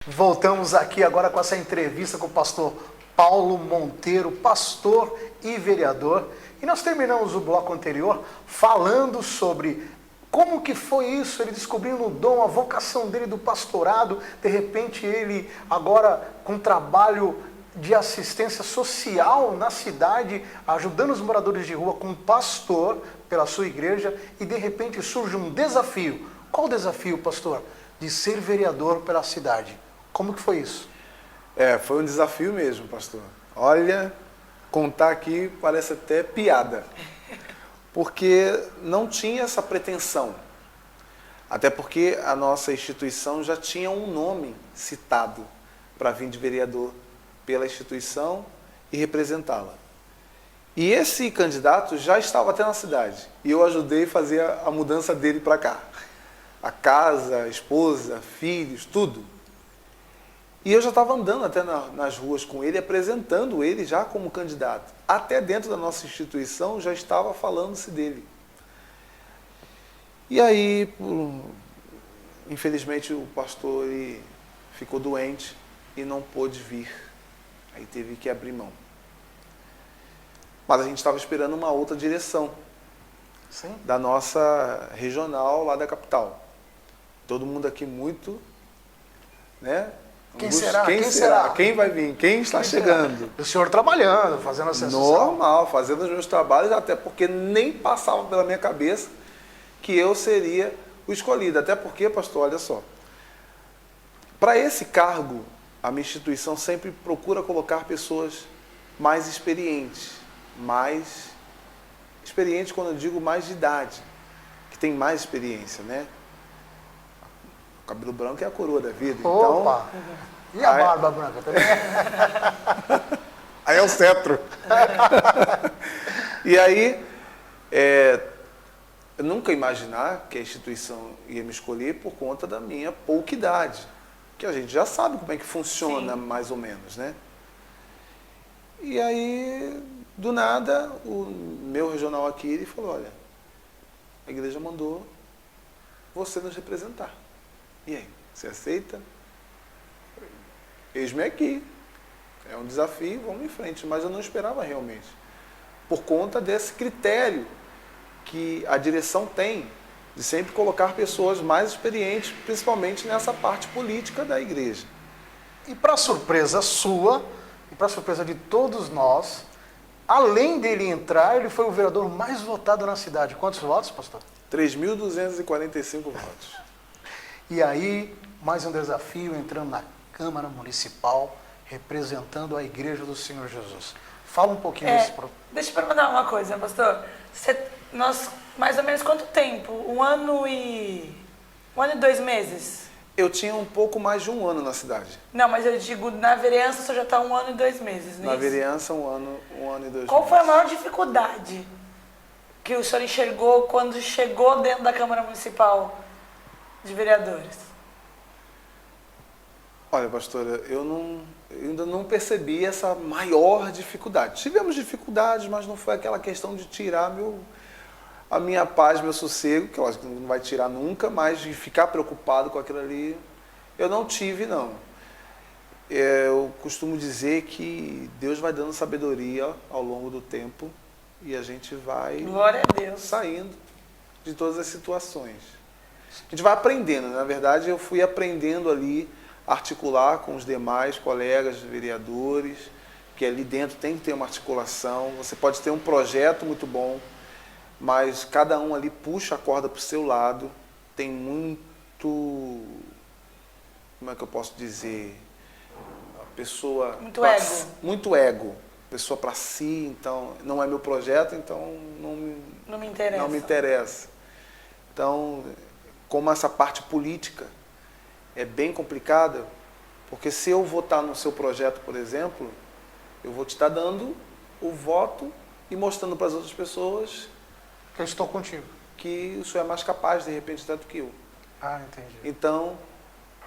Voltamos aqui agora com essa entrevista com o pastor Paulo Monteiro, pastor e vereador. E nós terminamos o bloco anterior falando sobre como que foi isso, ele descobrindo o dom, a vocação dele do pastorado. De repente ele agora com trabalho de assistência social na cidade, ajudando os moradores de rua como pastor pela sua igreja. E de repente surge um desafio. Qual o desafio, pastor? De ser vereador pela cidade. Como que foi isso? Foi um desafio mesmo, pastor. Olha, contar aqui parece até piada, porque não tinha essa pretensão. Até porque a nossa instituição já tinha um nome citado para vir de vereador pela instituição e representá-la. E esse candidato já estava até na cidade, e eu ajudei a fazer a mudança dele para cá. A casa, a esposa, filhos, tudo. E eu já estava andando até nas ruas com ele, apresentando ele já como candidato. Até dentro da nossa instituição já estava falando-se dele. E aí, infelizmente, o pastor ele ficou doente e não pôde vir. Aí teve que abrir mão. Mas a gente estava esperando uma outra direção. Sim. Da nossa regional lá da capital. Todo mundo aqui muito, né? Quem será? Quem será? Quem vai vir? Quem está chegando? O senhor trabalhando, fazendo a Normal, fazendo os meus trabalhos, até porque nem passava pela minha cabeça que eu seria o escolhido. Até porque, pastor, olha só, para esse cargo, a minha instituição sempre procura colocar pessoas mais experientes. Mais experientes quando eu digo mais de idade, que tem mais experiência, né? O cabelo branco é a coroa da vida. Opa! Então, e a barba branca também? Aí é o cetro. E aí, eu nunca imaginar que a instituição ia me escolher por conta da minha pouca idade. Que a gente já sabe como é que funciona, sim, mais ou menos, né? E aí, do nada, o meu regional aqui, ele falou, olha, a igreja mandou você nos representar. E aí, você aceita? Eis-me aqui. É um desafio, vamos em frente. Mas eu não esperava realmente. Por conta desse critério que a direção tem de sempre colocar pessoas mais experientes, principalmente nessa parte política da igreja. E para surpresa sua, e para surpresa de todos nós, além dele entrar, ele foi o vereador mais votado na cidade. Quantos votos, pastor? 3.245 votos. E aí, mais um desafio, entrando na Câmara Municipal, representando a Igreja do Senhor Jesus. Fala um pouquinho desse... Deixa eu perguntar uma coisa, pastor. Nós, mais ou menos quanto tempo? 1 ano e 2 meses? Eu tinha um pouco mais de 1 ano na cidade. Não, mas eu digo, na vereança você já está 1 ano e 2 meses, né? Na vereança, 1 ano e 2 meses. Qual foi a maior dificuldade que o senhor enxergou quando chegou dentro da Câmara Municipal de Vereadores? Olha, pastora, eu ainda não percebi essa maior dificuldade. Tivemos dificuldades, mas não foi aquela questão de tirar a minha paz, meu sossego, que eu acho que não vai tirar nunca, mas de ficar preocupado com aquilo ali, eu não tive, não. Eu costumo dizer que Deus vai dando sabedoria ao longo do tempo e a gente vai, glória a Deus, saindo de todas as situações. A gente vai aprendendo, na verdade eu fui aprendendo ali a articular com os demais colegas vereadores, que ali dentro tem que ter uma articulação. Você pode ter um projeto muito bom, mas cada um ali puxa a corda para o seu lado, tem muito, como é que eu posso dizer, a pessoa... Muito ego, pessoa para si, então não é meu projeto, então não me interessa. Então, como essa parte política é bem complicada, porque se eu votar no seu projeto, por exemplo, eu vou te estar dando o voto e mostrando para as outras pessoas que eu estou contigo, que o senhor é mais capaz, de repente, tanto que eu. Ah, entendi. Então,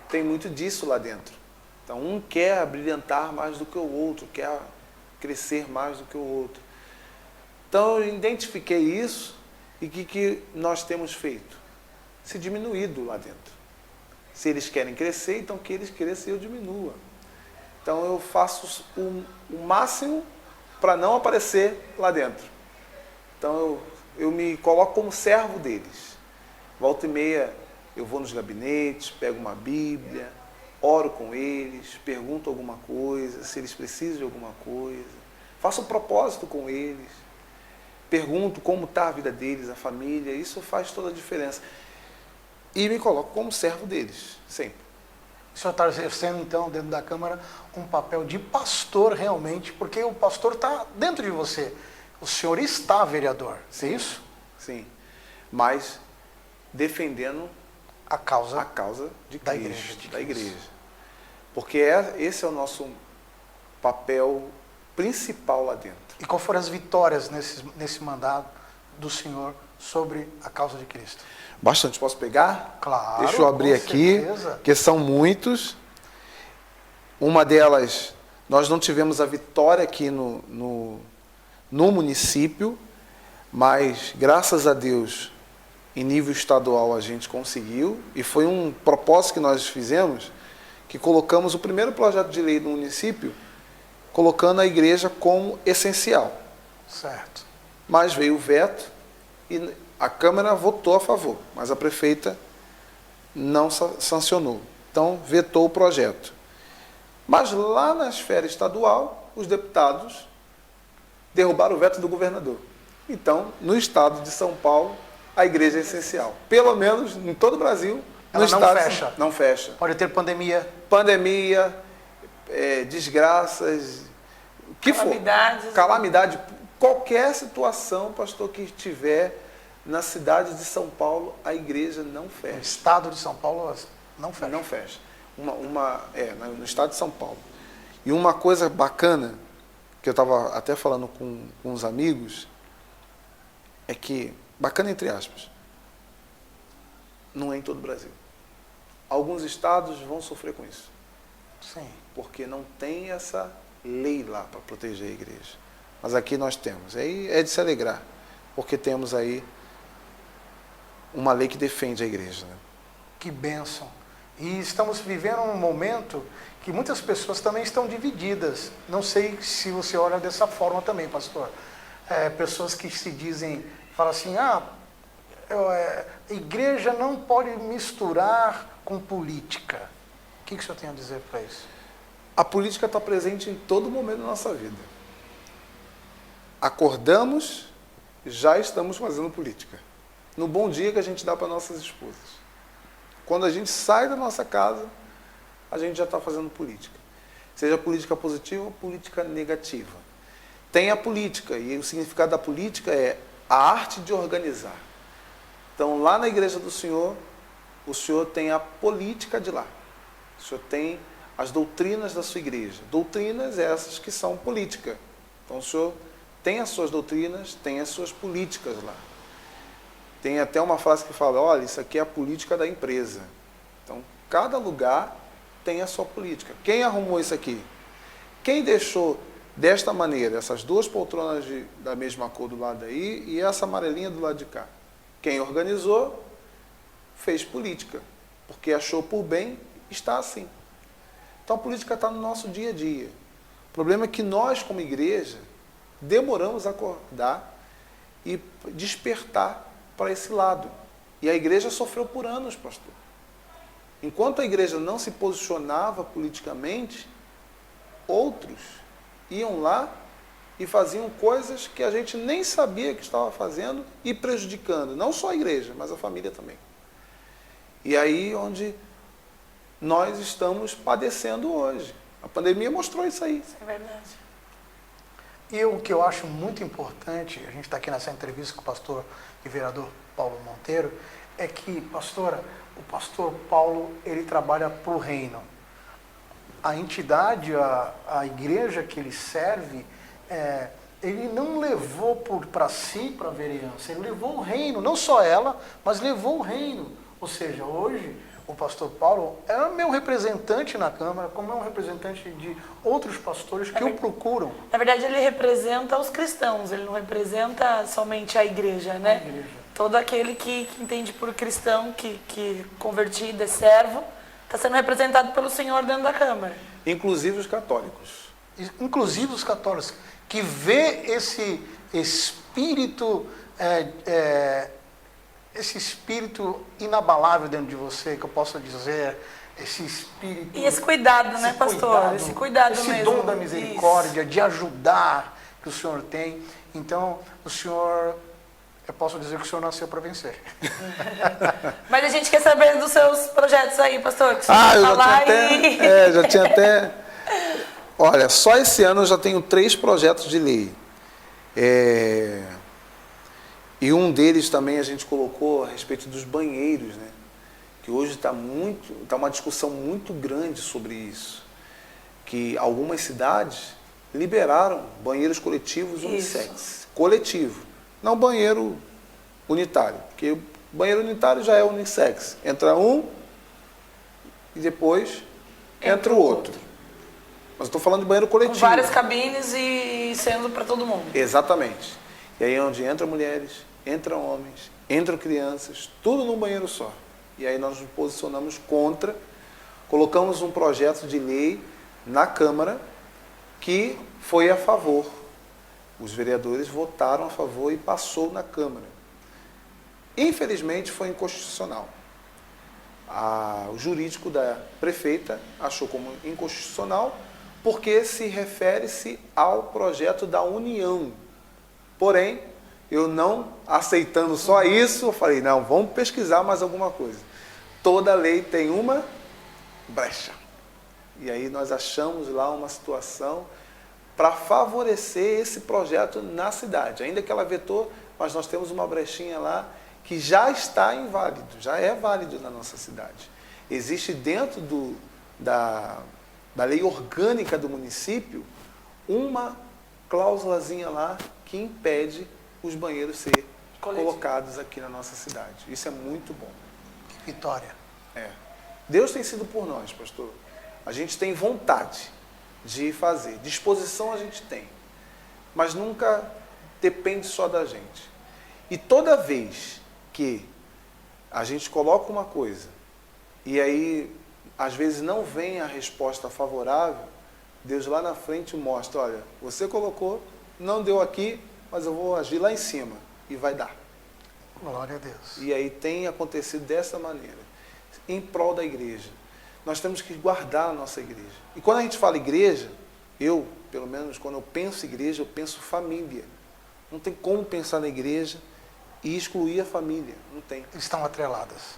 tem muito disso lá dentro. Então, um quer brilhantar mais do que o outro, quer crescer mais do que o outro. Então, eu identifiquei isso e o que nós temos feito? Se diminuído lá dentro. Se eles querem crescer, então que eles cresçam e eu diminua. Então eu faço o máximo para não aparecer lá dentro. Então eu me coloco como servo deles. Volta e meia eu vou nos gabinetes, pego uma Bíblia, oro com eles, pergunto alguma coisa, se eles precisam de alguma coisa. Faço um propósito com eles. Pergunto como está a vida deles, a família. Isso faz toda a diferença. E me coloco como servo deles, sempre. O senhor está exercendo, então, dentro da Câmara, um papel de pastor realmente, porque o pastor está dentro de você. O senhor está vereador, é isso? Sim, mas defendendo A causa de da Cristo, igreja, de da Cristo. igreja. Porque esse é o nosso papel principal lá dentro. E qual foram as vitórias nesse mandato do senhor sobre a causa de Cristo? Bastante. Posso pegar? Claro, Deixa eu abrir com aqui, certeza. que são muitos. Uma delas, nós não tivemos a vitória aqui no município, mas graças a Deus, em nível estadual a gente conseguiu, e foi um propósito que nós fizemos, que colocamos o primeiro projeto de lei do município, colocando a igreja como essencial. Certo. Mas veio o veto e a Câmara votou a favor, mas a prefeita não sancionou. Então, vetou o projeto. Mas lá na esfera estadual, os deputados derrubaram o veto do governador. Então, no estado de São Paulo, a igreja é essencial. Pelo menos em todo o Brasil, Ela no não estado fecha. não fecha. Pode ter pandemia. Pandemia, desgraças, o que Calamidades. for. Calamidade. Qualquer situação, pastor, que tiver na cidade de São Paulo, a igreja não O fecha. estado de São Paulo não fecha. Não fecha. No estado de São Paulo. E uma coisa bacana, que eu estava até falando com uns amigos, é que, bacana entre aspas, não é em todo o Brasil. Alguns estados vão sofrer com isso, Sim. porque não tem essa lei lá para proteger a igreja. Mas aqui nós temos. Aí é de se alegrar, porque temos aí uma lei que defende a igreja, né? Que bênção. E estamos vivendo um momento que muitas pessoas também estão divididas. Não sei se você olha dessa forma também, pastor. Pessoas que se dizem, falam assim, igreja não pode misturar com política. O que o senhor tem a dizer para isso? A política está presente em todo momento da nossa vida. Acordamos, já estamos fazendo política. No bom dia que a gente dá para nossas esposas. Quando a gente sai da nossa casa, a gente já está fazendo política. Seja política positiva ou política negativa. Tem a política, e o significado da política é a arte de organizar. Então, lá na igreja do Senhor, o Senhor tem a política de lá. O Senhor tem as doutrinas da sua igreja. Doutrinas essas que são política. Então, o Senhor tem as suas doutrinas, tem as suas políticas lá. Tem até uma frase que fala, olha, isso aqui é a política da empresa. Então, cada lugar tem a sua política. Quem arrumou isso aqui? Quem deixou desta maneira, essas duas poltronas da mesma cor do lado aí e essa amarelinha do lado de cá? Quem organizou, fez política, porque achou por bem, está assim. Então, a política está no nosso dia a dia. O problema é que nós, como igreja, demoramos a acordar e despertar para esse lado. E a igreja sofreu por anos, pastor. Enquanto a igreja não se posicionava politicamente, outros iam lá e faziam coisas que a gente nem sabia que estava fazendo e prejudicando, não só a igreja, mas a família também. E aí onde nós estamos padecendo hoje. A pandemia mostrou isso aí. Isso é verdade. E o que eu acho muito importante, a gente está aqui nessa entrevista com o pastor e vereador Paulo Monteiro, é que, pastora, o pastor Paulo, ele trabalha para o reino. A entidade, a igreja que ele serve, ele não levou para si, para a vereança, ele levou o reino, não só ela, mas levou o reino. Ou seja, hoje, o pastor Paulo é meu representante na Câmara, como é um representante de outros pastores que o procuram. Na verdade, ele representa os cristãos, ele não representa somente a igreja, né? A igreja. Todo aquele que entende por cristão, que convertido é servo, está sendo representado pelo senhor dentro da Câmara. Inclusive os católicos. Inclusive os católicos, que vê esse espírito, esse espírito inabalável dentro de você, que eu posso dizer, esse espírito... E esse cuidado, né, pastor? Esse cuidado esse mesmo. dom da misericórdia, de ajudar que o Senhor tem. Então, o Senhor... Eu posso dizer que o Senhor nasceu para vencer. Mas a gente quer saber dos seus projetos aí, pastor. Que Já tinha até... Olha, só esse ano eu já tenho 3 projetos de lei. E um deles também a gente colocou a respeito dos banheiros, né? Que hoje está uma discussão muito grande sobre isso. Que algumas cidades liberaram banheiros coletivos unissex. Coletivo. Não banheiro unitário, porque o banheiro unitário já é unissex. Entra um e depois entra o outro. Mas eu estou falando de banheiro coletivo. Com várias cabines e sendo para todo mundo. Exatamente. E aí é onde entram mulheres, entram homens, entram crianças, tudo num banheiro só. E aí nós nos posicionamos contra, colocamos um projeto de lei na Câmara que foi a favor. Os vereadores votaram a favor e passou na Câmara. Infelizmente foi inconstitucional. O jurídico da prefeita achou como inconstitucional porque se refere-se ao projeto da União. Porém, eu não aceitando só isso, eu falei, não, vamos pesquisar mais alguma coisa. Toda lei tem uma brecha. E aí nós achamos lá uma situação para favorecer esse projeto na cidade. Ainda que ela vetou, mas nós temos uma brechinha lá que já está inválido, já é válido na nossa cidade. Existe dentro da lei orgânica do município uma cláusulazinha lá que impede os banheiros serem colocados aqui na nossa cidade. Isso é muito bom. Vitória. Deus tem sido por nós, pastor. A gente tem vontade de fazer. Disposição a gente tem. Mas nunca depende só da gente. E toda vez que a gente coloca uma coisa e aí, às vezes, não vem a resposta favorável, Deus lá na frente mostra, olha, você colocou, não deu aqui, mas eu vou agir lá em cima e vai dar. Glória a Deus. E aí tem acontecido dessa maneira, em prol da igreja. Nós temos que guardar a nossa igreja. E quando a gente fala igreja, eu, pelo menos, quando eu penso igreja, eu penso família. Não tem como pensar na igreja e excluir a família. Não tem. Estão atreladas.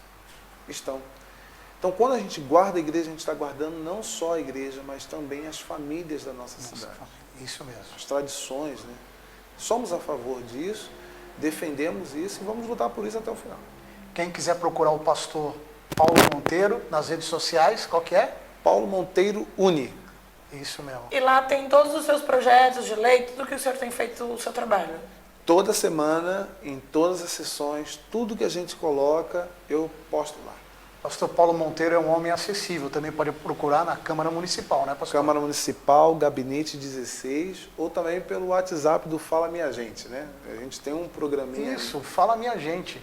Estão. Então, quando a gente guarda a igreja, a gente está guardando não só a igreja, mas também as famílias da nossa cidade. Isso mesmo. As tradições, né? Somos a favor disso, defendemos isso e vamos lutar por isso até o final. Quem quiser procurar o pastor Paulo Monteiro nas redes sociais, qual que é? Paulo Monteiro Uni. Isso mesmo. E lá tem todos os seus projetos de lei, tudo que o senhor tem feito o seu trabalho. Toda semana, em todas as sessões, tudo que a gente coloca, eu posto lá. Pastor Paulo Monteiro é um homem acessível, também pode procurar na Câmara Municipal, né, pastor? Câmara Municipal, Gabinete 16, ou também pelo WhatsApp do Fala Minha Gente, né? A gente tem um programinha... Isso, Fala Minha Gente.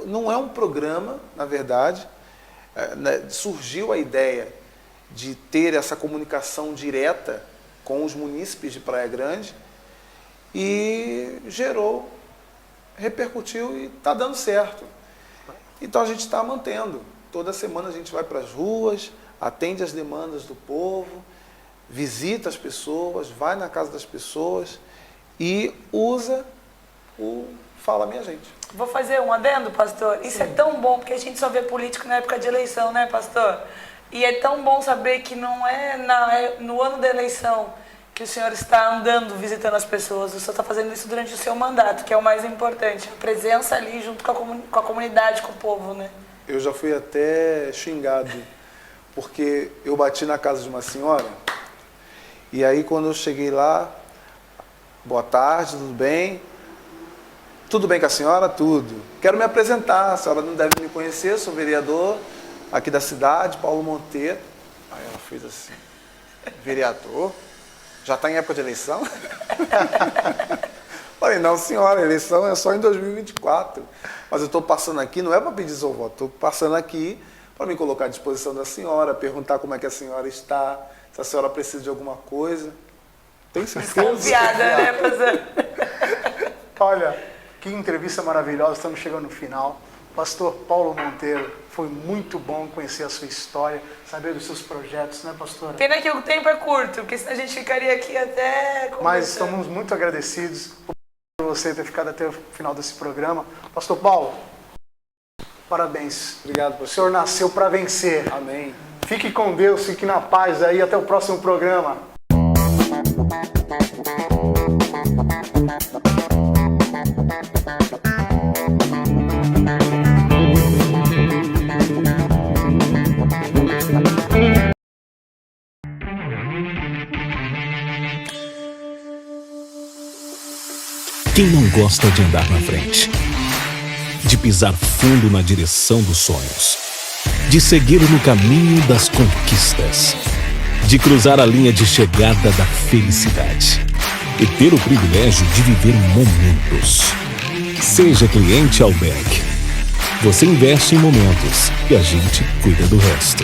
Não é um programa, na verdade, surgiu a ideia de ter essa comunicação direta com os munícipes de Praia Grande e repercutiu e está dando certo. Então a gente está mantendo. Toda semana a gente vai para as ruas, atende as demandas do povo, visita as pessoas, vai na casa das pessoas e usa o Fala Minha Gente. Vou fazer um adendo, pastor. Isso é tão bom, porque a gente só vê político na época de eleição, né, pastor? E é tão bom saber que não é no ano da eleição que o senhor está andando, visitando as pessoas. O senhor está fazendo isso durante o seu mandato, que é o mais importante. A presença ali junto com a comunidade, com o povo, né? Eu já fui até xingado, porque eu bati na casa de uma senhora, e aí quando eu cheguei lá, boa tarde, tudo bem? Tudo bem com a senhora? Tudo. Quero me apresentar, a senhora não deve me conhecer, sou vereador aqui da cidade, Paulo Monteiro. Aí ela fez assim, vereador? Já está em época de eleição? Falei, não senhora, a eleição é só em 2024. Mas eu estou passando aqui, não é para pedir seu voto, estou passando aqui para me colocar à disposição da senhora, perguntar como é que a senhora está, se a senhora precisa de alguma coisa. Tem certeza? Piada, né, pastor? Olha, que entrevista maravilhosa, estamos chegando no final. Pastor Paulo Monteiro, foi muito bom conhecer a sua história, saber dos seus projetos, né, pastora? Pena que o tempo é curto, porque senão a gente ficaria aqui até conversando. Mas estamos muito agradecidos por você ter ficado até o final desse programa. Pastor Paulo, parabéns. Obrigado, O pastor. senhor nasceu para vencer. Amém. Fique com Deus, fique na paz aí, até o próximo programa. Quem não gosta de andar na frente? De pisar fundo na direção dos sonhos? De seguir no caminho das conquistas? De cruzar a linha de chegada da felicidade? E ter o privilégio de viver momentos? Seja cliente Alberg. Você investe em momentos e a gente cuida do resto.